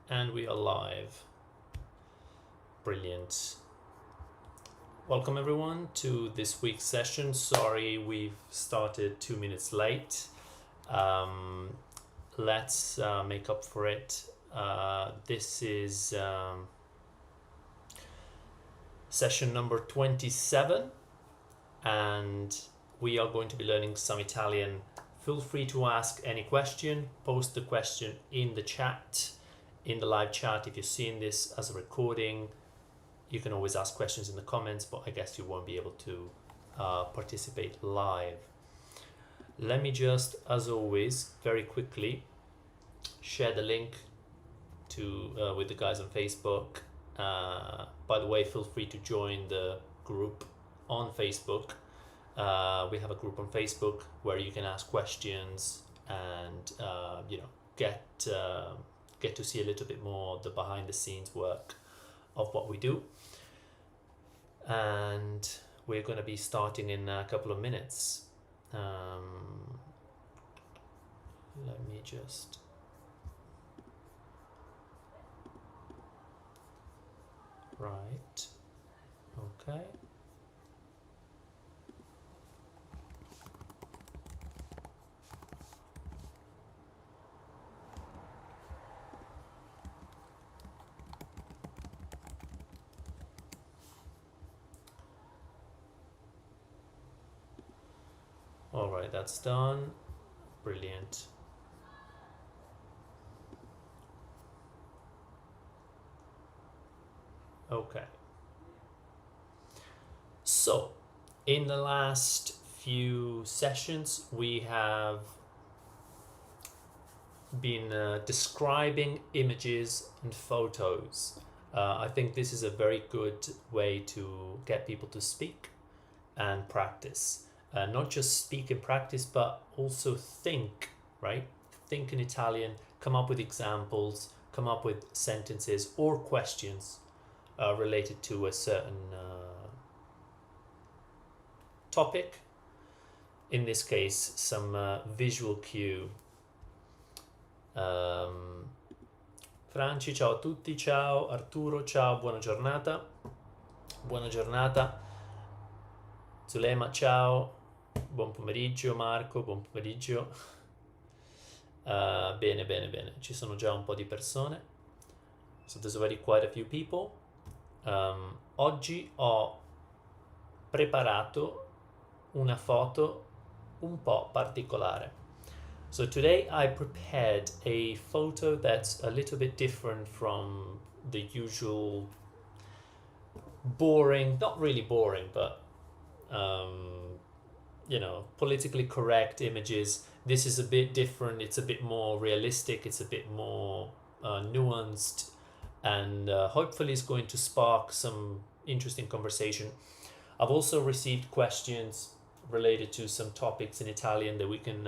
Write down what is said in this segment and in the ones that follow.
And we are live. Brilliant. Welcome everyone to this week's session. Sorry we've started 2 minutes late. Let's make up for it. This is session number 27 and we are going to be learning some Italian. Feel free to ask any question, post the question in the chat, in the live chat. If you're seeing this as a recording, you can always ask questions in the comments, but I guess you won't be able to participate live. Let me just, as always, very quickly share the link to with the guys on Facebook. By the way, feel free to join the group on Facebook. We have a group on Facebook where you can ask questions and get to see a little bit more the behind the scenes work of what we do. And we're going to be starting in a couple of minutes. Let me just right. Okay. All right, that's done. Brilliant. Okay. So, in the last few sessions, we have been describing images and photos. I think this is a very good way to get people to speak and practice. Not just speak and practice, but also think, right? Think in Italian, come up with examples, come up with sentences or questions related to a certain topic. In this case, some visual cue. Franci, ciao a tutti, ciao Arturo, ciao, buona giornata. Buona giornata. Zulema, ciao. Buon pomeriggio Marco, buon pomeriggio. Bene, ci sono già un po' di persone. So there's already quite a few people. Oggi ho preparato una foto un po' particolare. So today I prepared a photo that's a little bit different from the usual boring, not really boring, but politically correct images. This is a bit different. It's a bit more realistic. It's a bit more nuanced, and hopefully it's going to spark some interesting conversation. I've also received questions related to some topics in Italian that we can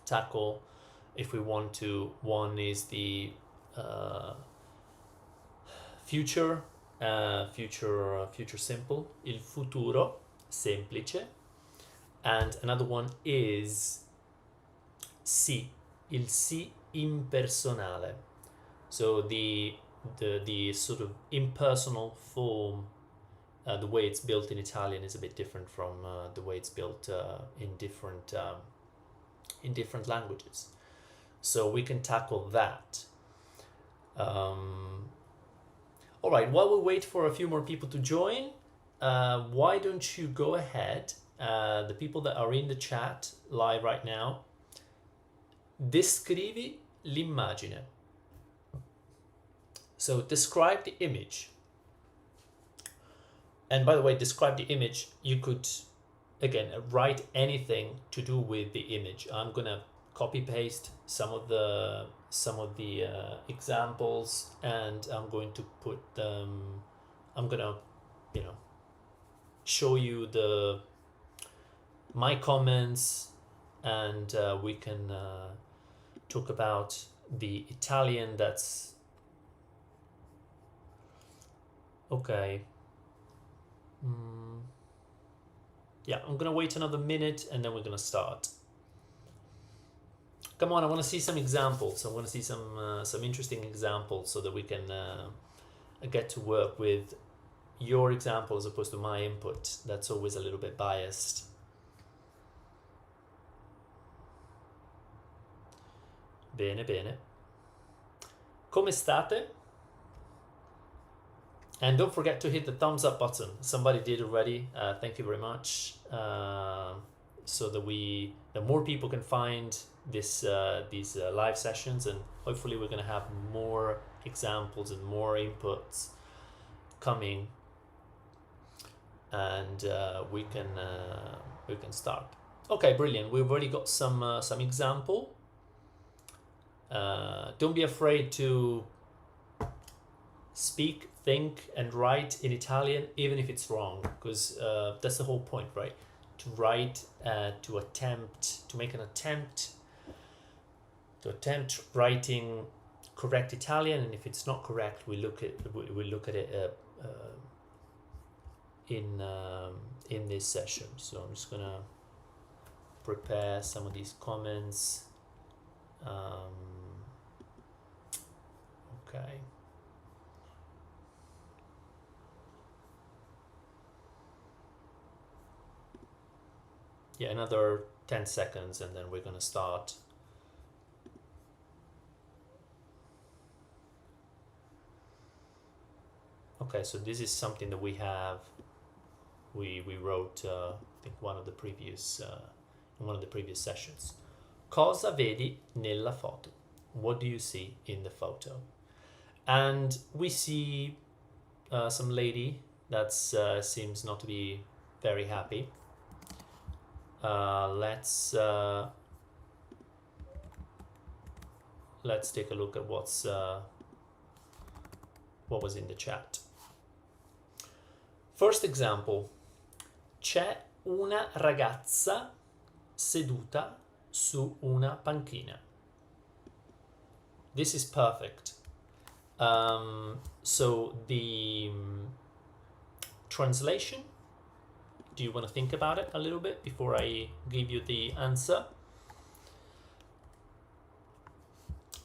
tackle if we want to. One is the future simple, il futuro semplice, and another one is sì, il sì impersonale. So the sort of impersonal form, the way it's built in Italian is a bit different from the way it's built in different languages. So we can tackle that. All right, while we wait for a few more people to join, why don't you go ahead, the people that are in the chat live right now, descrivi l'immagine. So describe the image. And by the way, describe the image, you could, again, write anything to do with the image. I'm gonna copy paste some of the examples, and I'm going to put them. I'm gonna, show you my comments, and we can talk about the Italian. That's okay. Yeah, I'm gonna wait another minute and then we're gonna start. Come on, I want to see some examples. I want to see some interesting examples so that we can get to work with your example as opposed to my input. That's always a little bit biased. Bene, bene. Come state? And don't forget to hit the thumbs up button. Somebody did already. Thank you very much. So that the more people can find these live sessions, and hopefully we're going to have more examples and more inputs coming, and we can start. Okay, brilliant. We've already got some example. Don't be afraid to speak, think, and write in Italian, even if it's wrong, because that's the whole point, right? To write, to make an attempt writing correct Italian, and if it's not correct, we look at it in this session. So I'm just gonna prepare some of these comments. Okay. Yeah, another 10 seconds and then we're gonna start. Okay, so this is something that we wrote I think in one of the previous sessions. Cosa vedi nella foto? What do you see in the photo? And we see some lady that seems not to be very happy. Let's take a look at what was in the chat. First example. C'è una ragazza seduta su una panchina. This is perfect. So the translation, do you want to think about it a little bit before I give you the answer?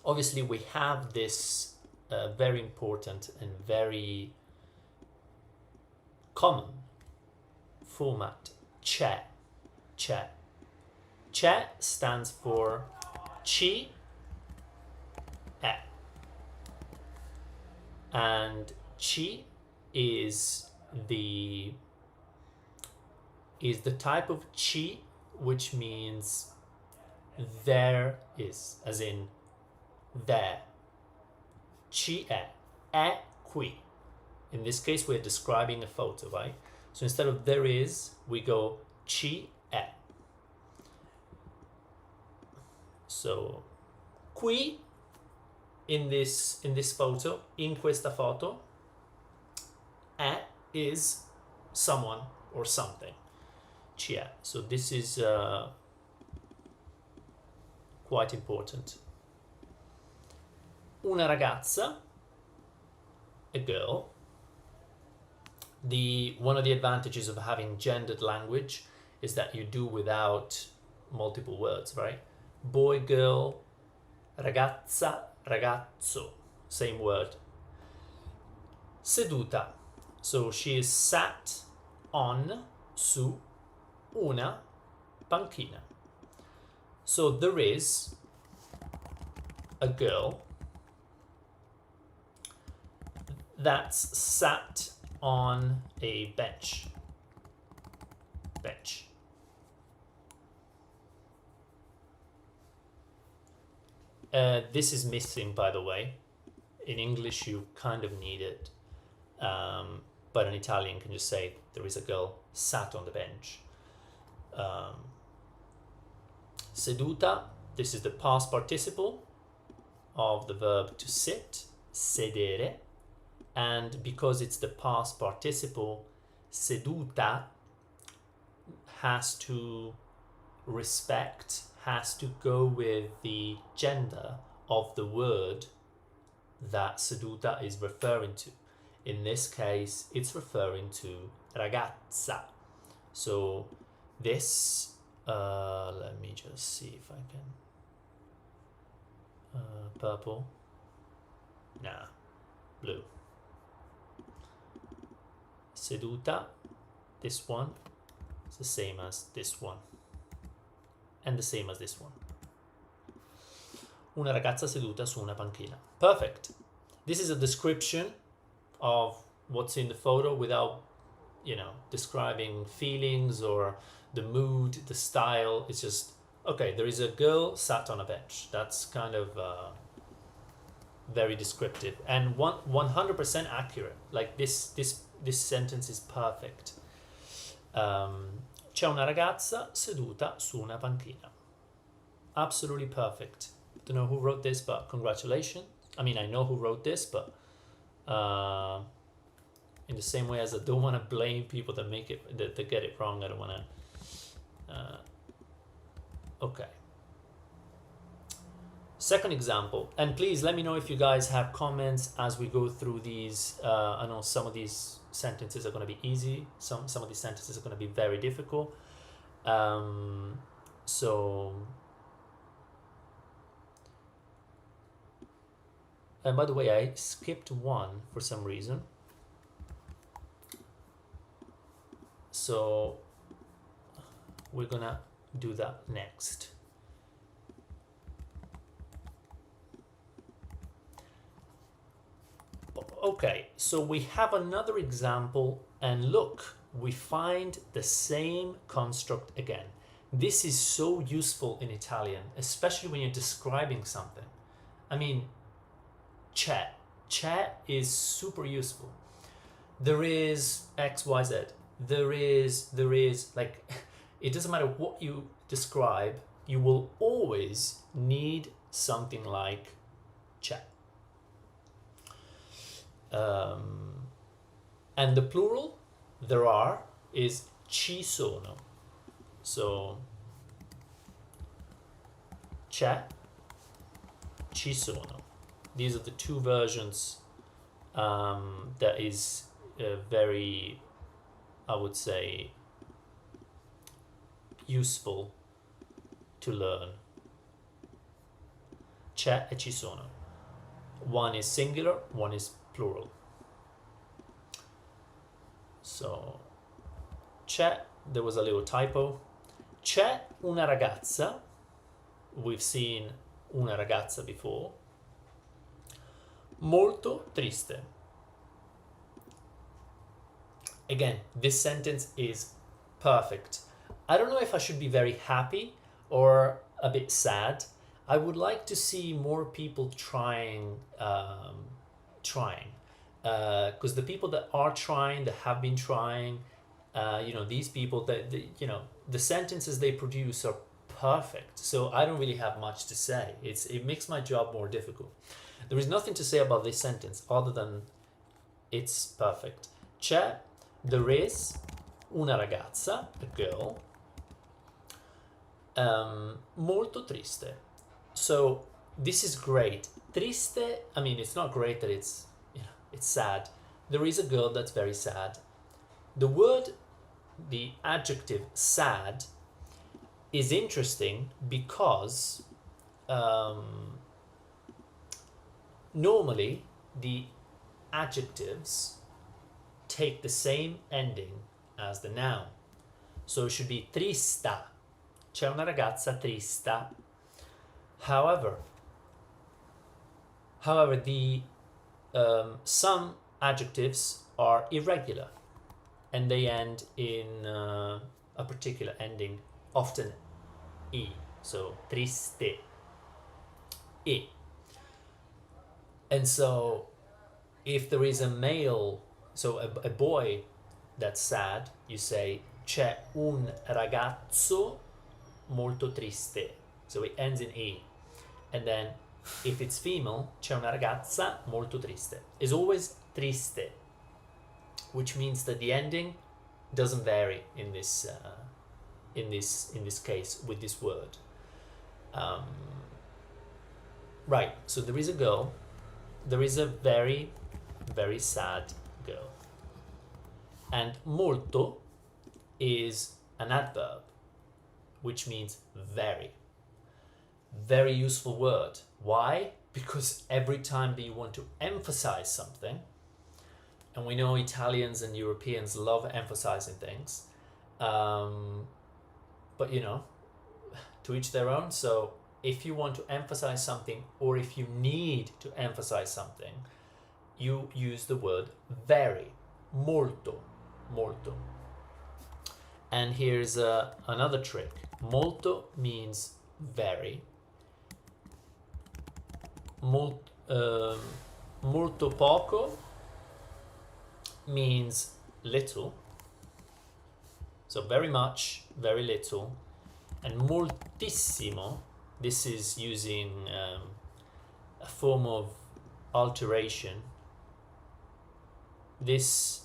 Obviously, we have this very important and very common format, c'è. C'è stands for ci è. And ci is the type of ci which means there is, as in there. Ci è qui. In this case, we're describing a photo, right? So instead of there is, we go ci è. So qui, in this photo, in questa foto, è is someone or something. Ci è. So this is quite important. Una ragazza, a girl. One of the advantages of having gendered language is that you do without multiple words, right? Boy, girl, ragazza, ragazzo, same word. Seduta, so she is sat on, su, una panchina. So there is a girl that's sat on a bench. This is missing, by the way. In English, you kind of need it, but in Italian, can just say there is a girl sat on the bench. Seduta. This is the past participle of the verb to sit, sedere. And because it's the past participle, seduta has to go with the gender of the word that seduta is referring to. In this case, it's referring to ragazza. So this, let me just see if I can Purple. Nah, blue. Seduta, this one is the same as this one, and the same as this one. Una ragazza seduta su una panchina. Perfect. This is a description of what's in the photo without, describing feelings or the mood, the style. It's just, okay, there is a girl sat on a bench. That's kind of very descriptive and 100% accurate. Like this sentence is perfect. C'è una ragazza seduta su una panchina. Absolutely perfect. Don't know who wrote this, but congratulations. I mean, I know who wrote this, but in the same way as I don't want to blame people that get it wrong, I don't want to. Okay. Second example, and please let me know if you guys have comments as we go through these. I know some of these sentences are going to be easy. Some of these sentences are going to be very difficult. So. And by the way, I skipped one for some reason. So we're gonna do that next. Okay, so we have another example, and look, we find the same construct again. This is so useful in Italian, especially when you're describing something. I mean, c'è is super useful. There is X, Y, Z. There is like, it doesn't matter what you describe, you will always need something like c'è. And the plural there are is ci sono. So c'è, ci sono. These are the two versions that is very, I would say, useful to learn. C'è e ci sono. One is singular, one is plural. So, c'è, there was a little typo. C'è una ragazza. We've seen una ragazza before. Molto triste. Again, this sentence is perfect. I don't know if I should be very happy or a bit sad. I would like to see more people trying, because the people that are trying, that have been trying, these people that the sentences they produce are perfect. So I don't really have much to say. It makes my job more difficult. There is nothing to say about this sentence other than it's perfect. C'è, there is una ragazza, a girl, molto triste. So this is great. Triste, I mean, it's not great that it's sad. There is a girl that's very sad. The adjective sad is interesting because normally the adjectives take the same ending as the noun. So it should be trista. C'è una ragazza trista. However, the some adjectives are irregular and they end in a particular ending, often e. So triste, e. And so if there is a male, so a boy that's sad, you say c'è un ragazzo molto triste. So it ends in e. And then if it's female, c'è una ragazza molto triste. It's always triste, which means that the ending doesn't vary in this case with this word. Right. So there is a girl. There is a very, very sad girl. And molto is an adverb, which means very. Very useful word. Why? Because every time that you want to emphasize something, and we know Italians and Europeans love emphasizing things, but you know, to each their own. So if you want to emphasize something, or if you need to emphasize something, you use the word very. Molto. Molto. And here's another trick. Molto means very. Molto poco means little. So very much, very little. And moltissimo, this is using a form of alteration. This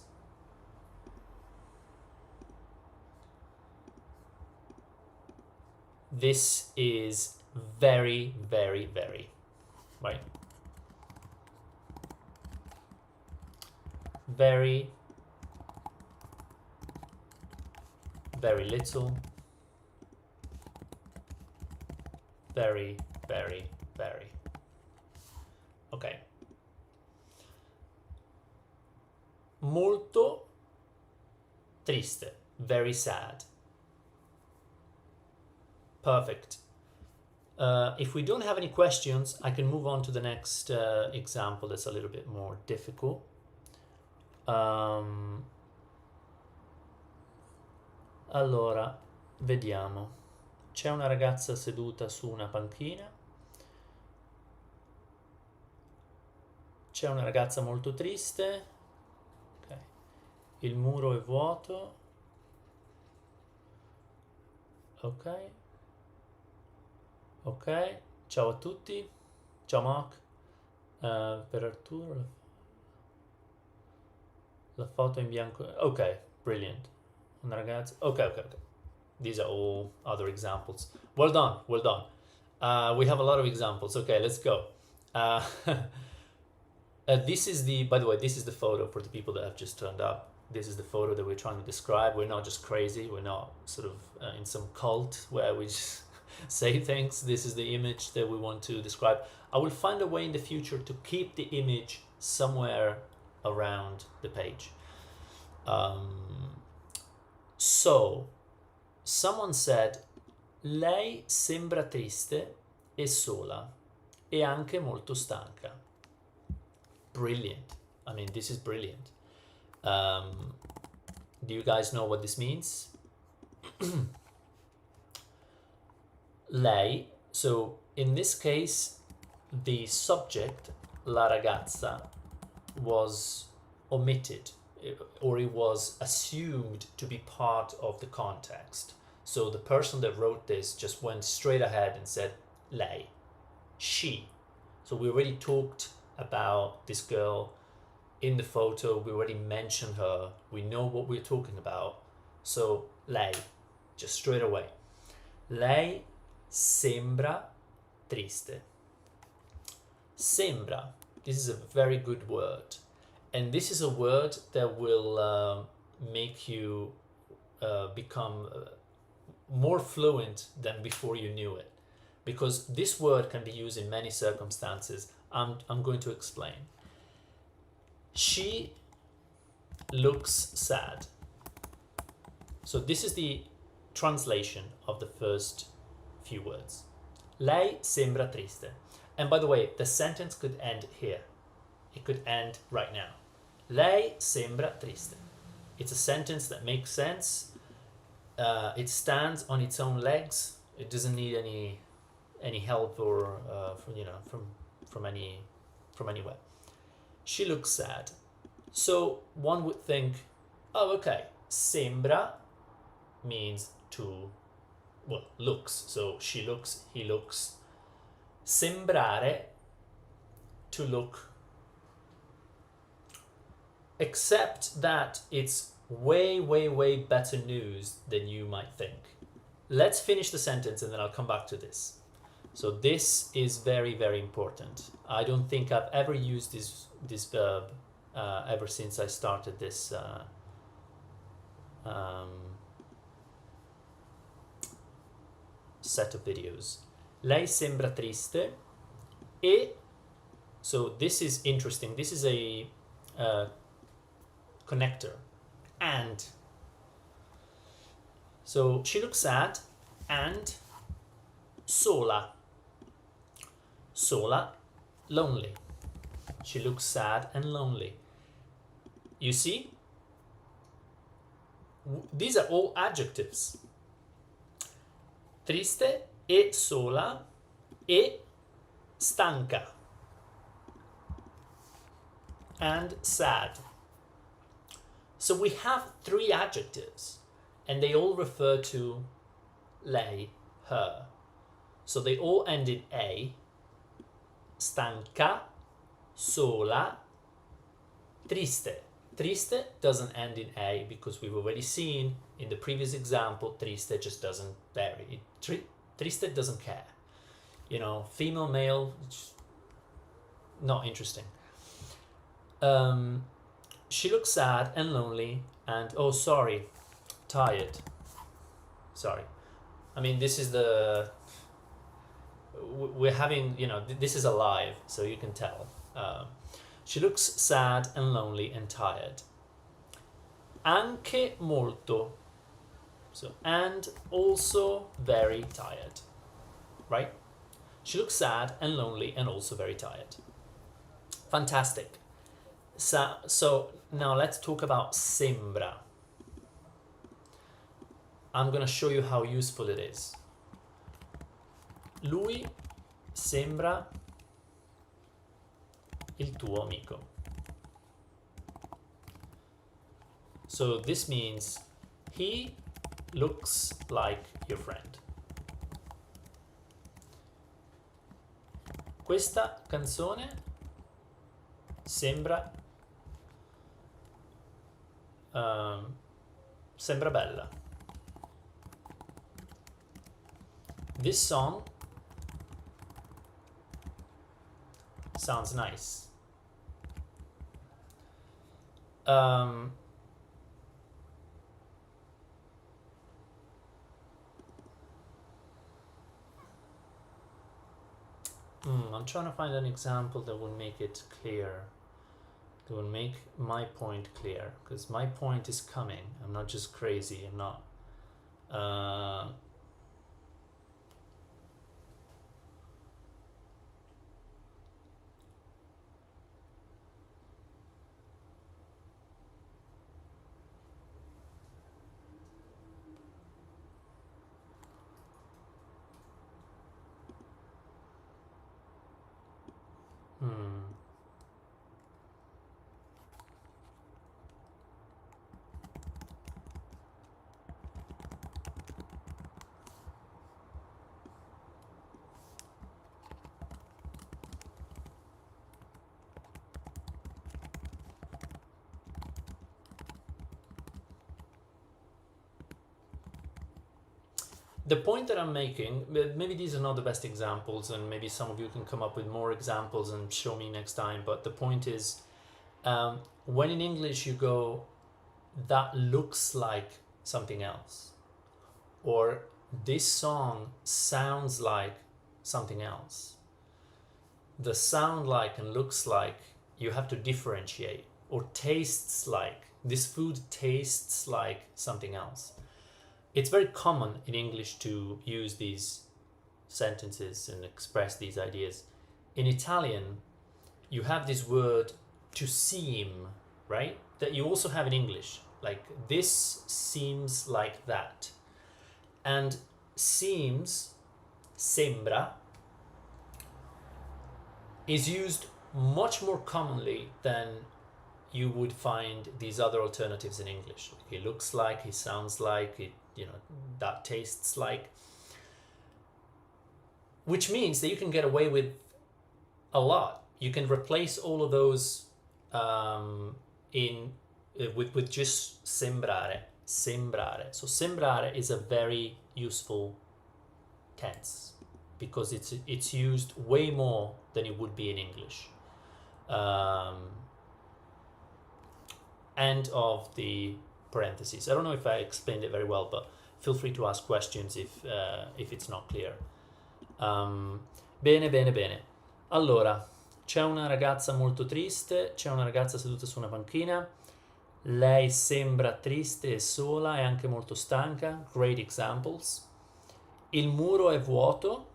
is very, very, very, right? Very, very little, very, very, very. Okay. Molto triste, very sad. Perfect. If we don't have any questions, I can move on to the next example that's a little bit more difficult. Allora, vediamo. C'è una ragazza seduta su una panchina. C'è una ragazza molto triste. Okay. Il muro è vuoto. Ok. Ok. Ciao a tutti. Ciao Mark. Per Arturo la foto in bianco. Ok, brilliant. Una ragazza. Okay. These are all other examples. Well done, well done. We have a lot of examples. Okay, let's go. This is the, by the way, this is the photo for the people that have just turned up. This is the photo that we're trying to describe. We're not just crazy. We're not sort of in some cult where we just say things. This is the image that we want to describe. I will find a way in the future to keep the image somewhere around the page. So, someone said, lei sembra triste e sola e anche molto stanca. Brilliant. I mean, this is brilliant. Do you guys know what this means? Lei, so in this case, the subject, la ragazza, was omitted, or it was assumed to be part of the context. So the person that wrote this just went straight ahead and said lei, she. So we already talked about this girl in the photo, we already mentioned her, we know what we're talking about. So lei, just straight away. Lei sembra triste. Sembra, this is a very good word. And this is a word that will make you become more fluent than before you knew it. Because this word can be used in many circumstances. I'm going to explain. She looks sad. So this is the translation of the first few words. Lei sembra triste. And by the way, the sentence could end here. It could end right now. Lei sembra triste. It's a sentence that makes sense. It stands on its own legs. It doesn't need any help or from anywhere. She looks sad. So one would think, oh, okay, sembra means to, well, looks. So she looks, he looks. Sembrare, to look. Except that it's way, way, way better news than you might think. Let's finish the sentence and then I'll come back to this. So this is very, very important. I don't think I've ever used this verb ever since I started this set of videos. Lei sembra triste. E, so this is interesting. This is a connector. And. So she looks sad and sola. Sola, lonely. She looks sad and lonely. You see? These are all adjectives. Triste e sola e stanca. And sad. So we have 3 adjectives and they all refer to lei, her. So they all end in a. Stanca, sola, triste. Triste doesn't end in a because we've already seen in the previous example, triste just doesn't vary. Triste doesn't care. You know, female, male, not interesting. She looks sad and lonely and, oh, sorry, tired. Sorry. I mean, this is we're having, you know, this is alive, so you can tell. She looks sad and lonely and tired. Anche molto. So, and also very tired. Right? She looks sad and lonely and also very tired. Fantastic. So now let's talk about sembra. I'm going to show you how useful it is. Lui sembra il tuo amico. So this means he looks like your friend. Questa canzone sembra sembra bella. This song sounds nice. I'm trying to find an example that will make it clear. That will make my point clear, because my point is coming. I'm not just crazy. I'm not. The point that I'm making, maybe these are not the best examples, and maybe some of you can come up with more examples and show me next time, but the point is, when in English you go, that looks like something else, or this song sounds like something else, the sound like and looks like, you have to differentiate, or tastes like, this food tastes like something else. It's very common in English to use these sentences and express these ideas. In Italian, you have this word to seem, right? That you also have in English. Like, this seems like that. And seems, sembra, is used much more commonly than you would find these other alternatives in English. Like, it looks like, it sounds like, it, you know, that tastes like. Which means that you can get away with a lot. You can replace all of those with just sembrare. So sembrare is a very useful tense because it's used way more than it would be in English. End of the parentheses. I don't know if I explained it very well, but feel free to ask questions if it's not clear. Bene, bene, bene. Allora, c'è una ragazza molto triste, c'è una ragazza seduta su una panchina. Lei sembra triste e sola e anche molto stanca. Great examples. Il muro è vuoto.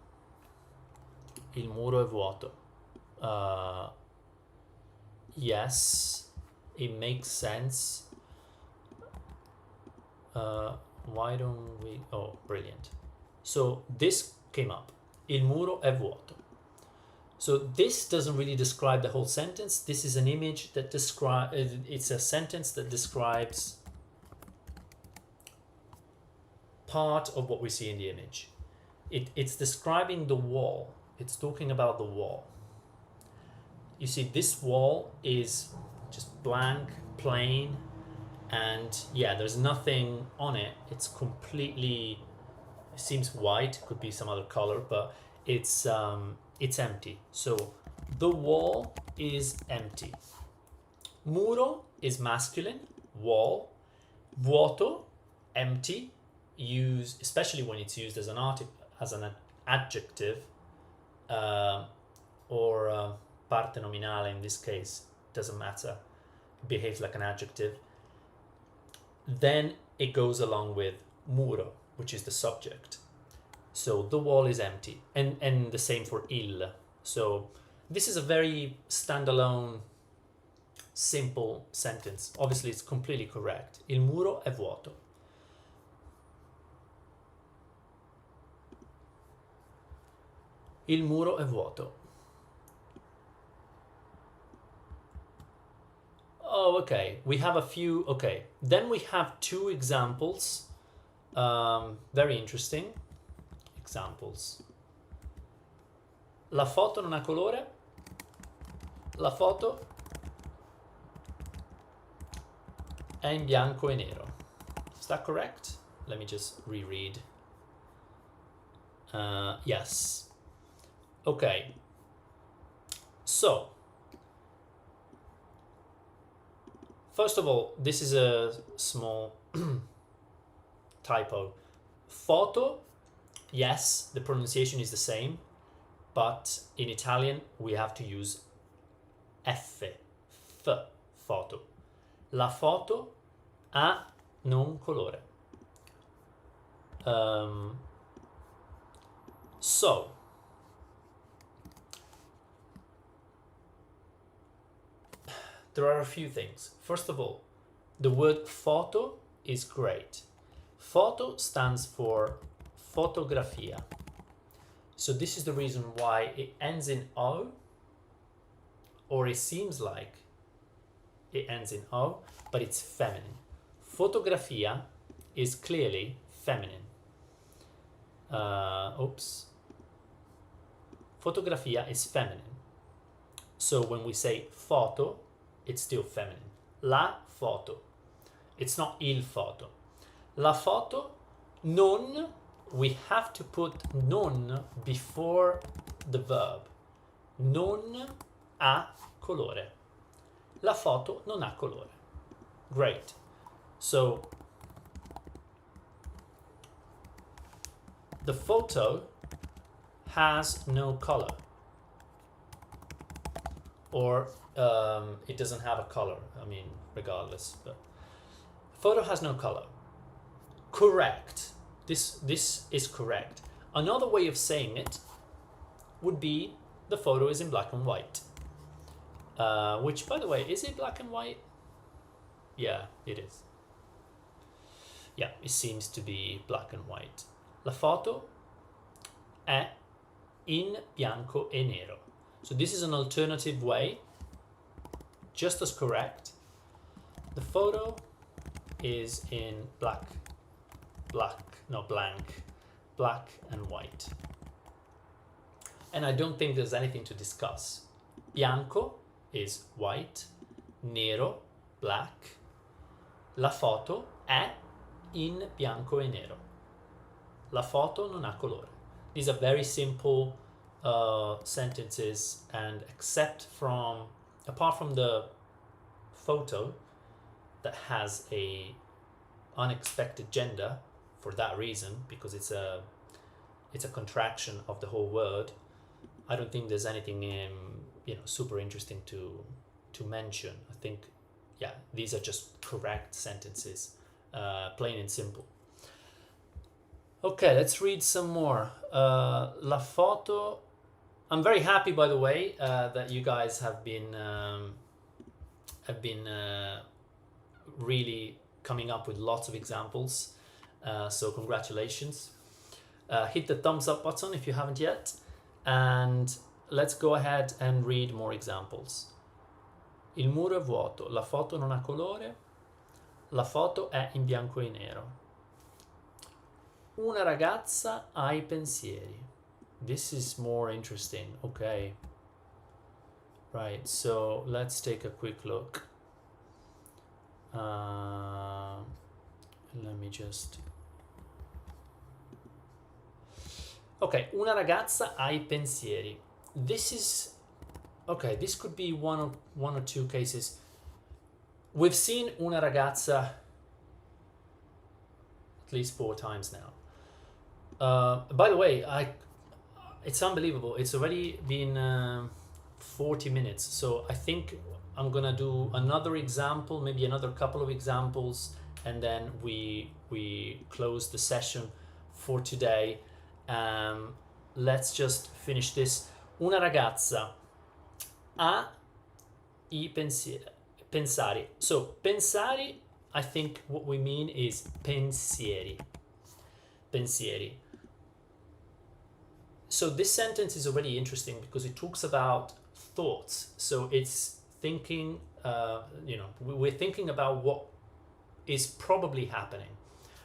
Il muro è vuoto. Uh, yes, it makes sense. Why don't we... Oh, brilliant. So this came up. Il muro è vuoto. So this doesn't really describe the whole sentence. This is an image that describes... It's a sentence that describes part of what we see in the image. It's describing the wall. It's talking about the wall. You see, this wall is just blank, plain, and yeah, there's nothing on it. It's completely, it seems white, could be some other color, but it's empty. So the wall is empty. Muro is masculine, wall. Vuoto, empty, used especially when it's used as an adjective, or parte nominale in this case, doesn't matter, behaves like an adjective. Then it goes along with muro, which is the subject. So the wall is empty, and the same for il. So this is a very standalone, simple sentence. Obviously it's completely correct. Il muro è vuoto. Il muro è vuoto. Oh, okay. We have a few. Okay. Then we have two examples. Very interesting examples. La foto non ha colore. La foto è in bianco e nero. Is that correct? Let me just reread. Yes. Okay. So, first of all, this is a small typo. Foto, yes, the pronunciation is the same, but in Italian we have to use F, foto. La foto ha non colore. So, there are a few things. First of all, the word photo is great. Photo stands for fotografia. So this is the reason why it ends in O, or it seems like it ends in O, but it's feminine. Fotografia is clearly feminine. Fotografia is feminine. So when we say foto, it's still feminine. La foto. It's not il foto. La foto, non, we have to put non before the verb. Non ha colore. La foto non ha colore. Great. So, the photo has no color. Or it doesn't have a color, I mean, regardless. But photo has no color. Correct. This is correct. Another way of saying it would be the photo is in black and white. Which, by the way, is it black and white? Yeah, it is. Yeah, it seems to be black and white. La foto è in bianco e nero. So this is an alternative way, just as correct. The photo is in blank, black and white. And I don't think there's anything to discuss. Bianco is white, nero, black. La foto è in bianco e nero. La foto non ha colore. These are very simple sentences, and apart from the photo that has a unexpected gender for that reason, because it's it's a contraction of the whole word. I don't think there's anything super interesting to mention. I think, yeah, these are just correct sentences, plain and simple. Okay, let's read some more. La foto. I'm very happy, by the way, that you guys have been really coming up with lots of examples. So congratulations. Hit the thumbs up button if you haven't yet, and let's go ahead and read more examples. Il muro è vuoto, la foto non ha colore, la foto è in bianco e nero. Una ragazza ha i pensieri. This is more interesting. Okay. Right, so let's take a quick look. Let me just... Okay, una ragazza ha i pensieri. This is... Okay, this could be one or two cases. We've seen una ragazza at least 4 times now. By the way, it's unbelievable. It's already been 40 minutes, so I think I'm gonna do another example, maybe another couple of examples, and then we close the session for today. Let's just finish this. Una ragazza ha i pensari. So pensari, I think what we mean is pensieri. Pensieri. So this sentence is already interesting because it talks about thoughts. So it's thinking, we're thinking about what is probably happening.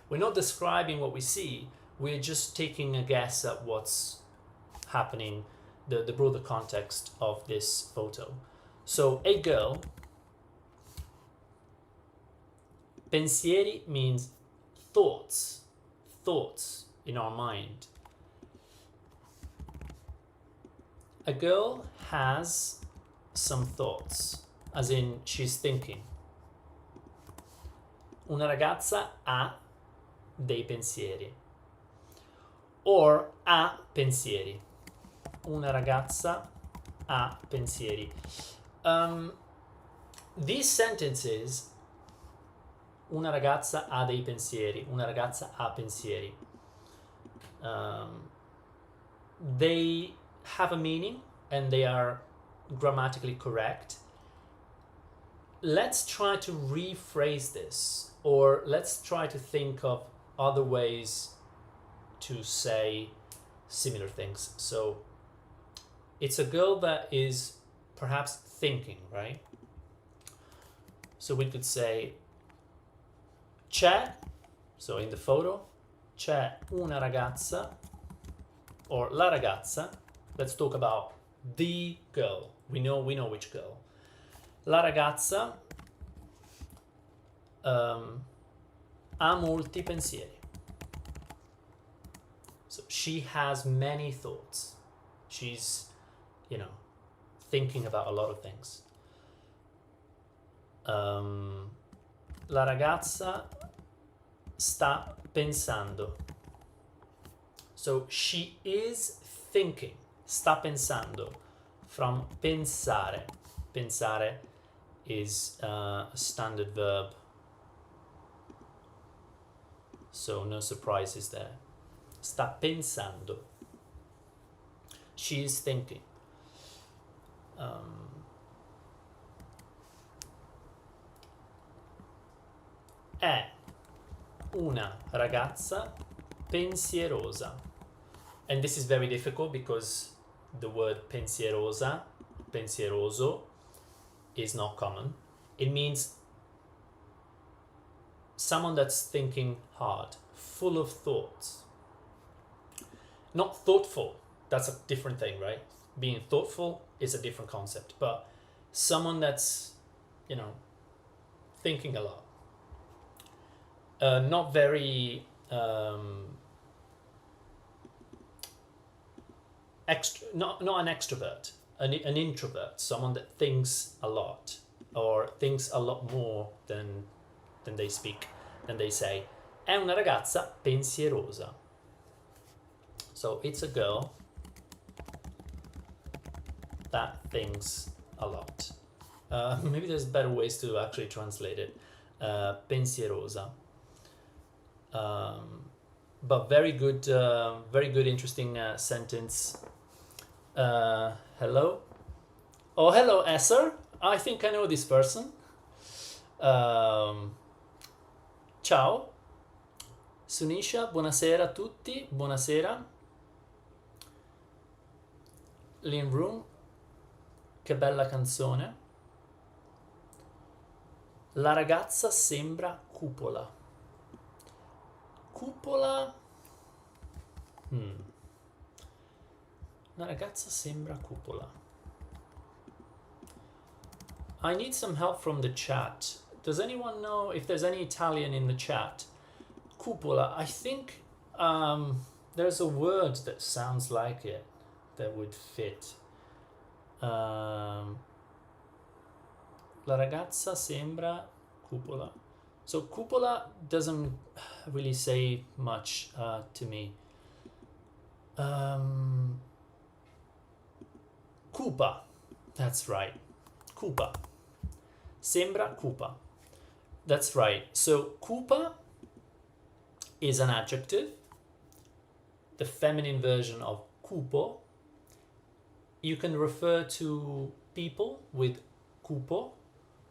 We're not describing what we see. We're just taking a guess at what's happening, the broader context of this photo. So a girl, pensieri means thoughts in our mind. A girl has some thoughts, as in she's thinking. Una ragazza ha dei pensieri. Or ha pensieri. Una ragazza ha pensieri. These sentences, una ragazza ha dei pensieri, una ragazza ha pensieri, they have a meaning and they are grammatically correct. Let's try to rephrase this, or let's try to think of other ways to say similar things. So it's a girl that is perhaps thinking, right? So we could say c'è, so in the photo, c'è una ragazza, or la ragazza. Let's talk about the girl. We know which girl. La ragazza ha molti pensieri. So she has many thoughts. She's, thinking about a lot of things. La ragazza sta pensando. So she is thinking. Sta pensando. From pensare. Pensare is a standard verb. So no surprises there. Sta pensando. She is thinking. È una ragazza pensierosa. And this is very difficult because the word pensierosa, pensieroso, is not common. It means someone that's thinking hard, full of thoughts. Not thoughtful. That's a different thing, right? Being thoughtful is a different concept. But someone that's, thinking a lot. Not very not an extrovert, an introvert, someone that thinks a lot, or thinks a lot more than they speak, than they say. È una ragazza pensierosa. So it's a girl that thinks a lot. Maybe there's better ways to actually translate it. Pensierosa. But very good, interesting sentence. Hello. Oh, hello, Esser. I think I know this person. Ciao. Sunisha, buonasera a tutti. Buonasera. Lin Room, che bella canzone. La ragazza sembra cupola. Cupola. La ragazza sembra cupola. I need some help from the chat. Does anyone know if there's any Italian in the chat? Cupola. I think there's a word that sounds like it that would fit. La ragazza sembra cupola. So cupola doesn't really say much to me. Cupa. That's right. Cupa. Sembra cupa. That's right. So cupa is an adjective, the feminine version of cupo. You can refer to people with cupo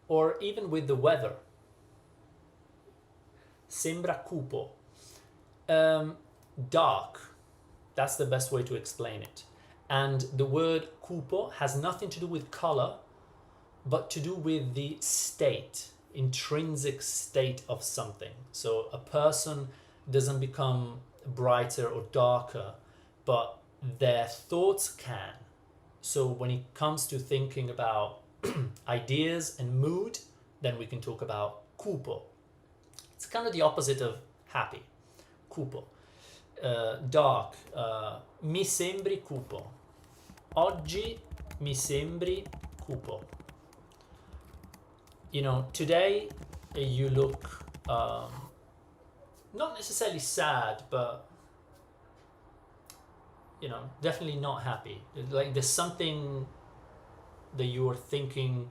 or even with the weather. Sembra cupo. Dark. That's the best way to explain it. And the word cupo has nothing to do with color, but to do with the state, intrinsic state of something. So a person doesn't become brighter or darker, but their thoughts can. So when it comes to thinking about ideas and mood, then we can talk about cupo. It's kind of the opposite of happy. Cupo. Dark. Mi sembri cupo. Oggi mi sembri cupo. You know, today you look not necessarily sad, but you know, definitely not happy. Like there's something that you're thinking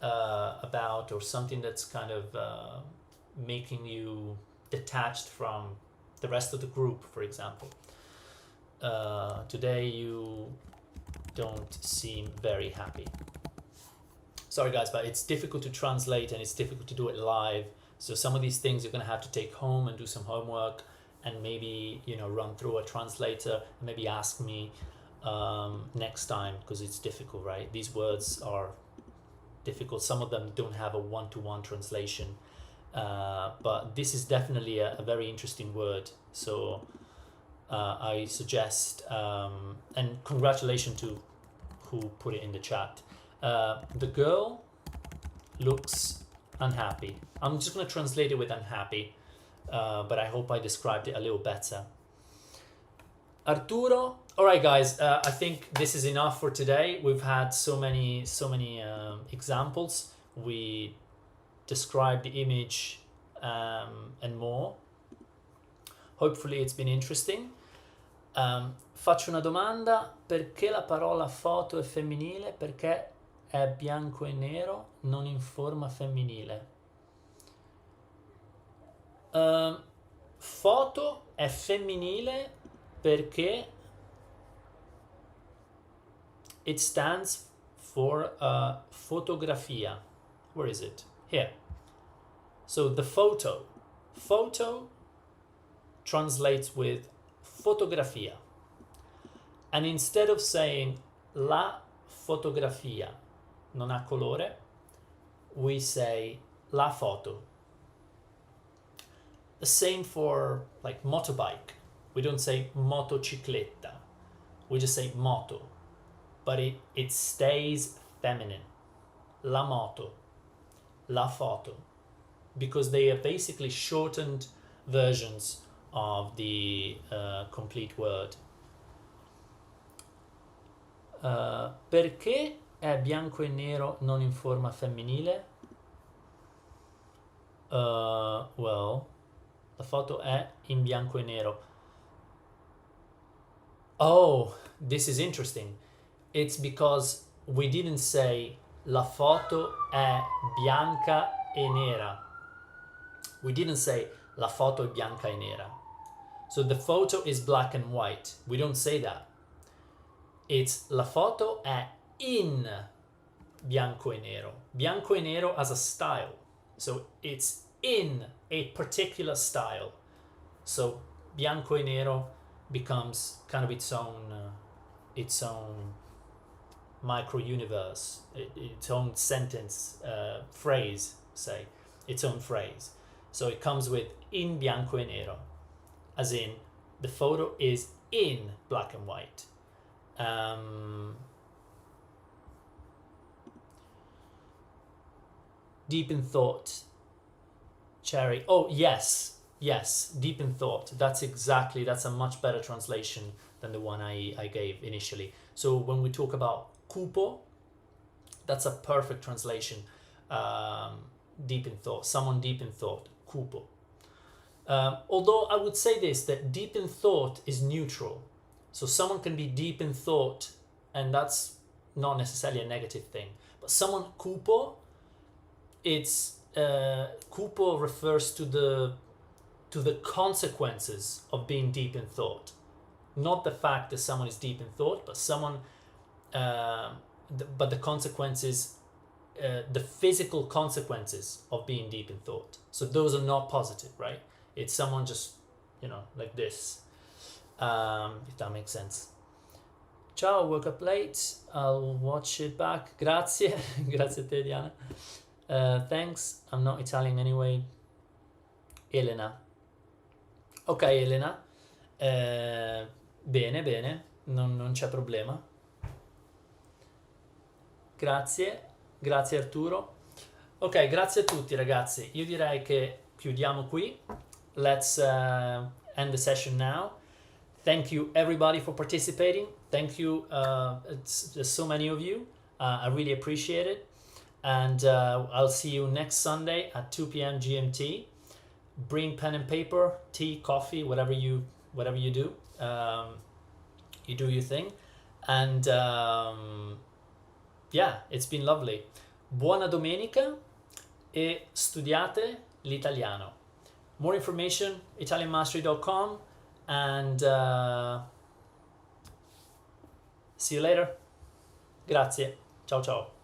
about, or something that's kind of making you detached from the rest of the group, for example. Today you don't seem very happy. Sorry guys, but it's difficult to translate and it's difficult to do it live. So some of these things you're going to have to take home and do some homework, and maybe, you know, run through a translator and maybe ask me next time, because it's difficult, right? These words are difficult. Some of them don't have a one-to-one translation, but this is definitely a very interesting word. So I suggest, and congratulations to who put it in the chat. The girl looks unhappy. I'm just going to translate it with unhappy, but I hope I described it a little better. Arturo. All right, guys, I think this is enough for today. We've had so many examples. We described the image and more. Hopefully it's been interesting. Faccio una domanda: perché la parola foto è femminile? Perché è bianco e nero, non in forma femminile? Foto è femminile perché it stands for fotografia. Where is it? Here. So the photo translates with fotografia. And instead of saying la fotografia non ha colore, we say la foto. The same for like motorbike. We don't say motocicletta. We just say moto. But it stays feminine. La moto. La foto. Because they are basically shortened versions of the complete word. Perché è bianco e nero non in forma femminile? Well, la foto è in bianco e nero. Oh, this is interesting. It's because we didn't say la foto è bianca e nera. We didn't say la foto è bianca e nera. So the photo is black and white. We don't say that. It's la foto è in bianco e nero. Bianco e nero as a style. So it's in a particular style. So bianco e nero becomes kind of its own micro universe, its own sentence, phrase, say, its own phrase. So it comes with in bianco e nero, as in the photo is in black and white. Deep in thought, Cherry. Oh, yes, deep in thought. That's a much better translation than the one I gave initially. So when we talk about Kupo, that's a perfect translation. Deep in thought, someone deep in thought, Kupo. Although I would say this, that deep in thought is neutral. So someone can be deep in thought, and that's not necessarily a negative thing. But someone Kupo, it's Kupo refers to the consequences of being deep in thought, not the fact that someone is deep in thought, but someone, but the consequences, the physical consequences of being deep in thought. So those are not positive, right? It's someone just, like this, if that makes sense. Ciao, woke up late. I'll watch it back. Grazie, grazie a te, Diana. Thanks, I'm not Italian anyway. Elena. Ok, Elena. Bene, non c'è problema. Grazie Arturo. Ok, grazie a tutti ragazzi. Io direi che chiudiamo qui. Let's end the session now. Thank you everybody for participating. Thank you, there's so many of you. I really appreciate it. And I'll see you next Sunday at 2 p.m. GMT. Bring pen and paper, tea, coffee, whatever you do. You do your thing. And yeah, it's been lovely. Buona domenica e studiate l'italiano. More information, italianmastery.com, and see you later. Grazie. Ciao ciao.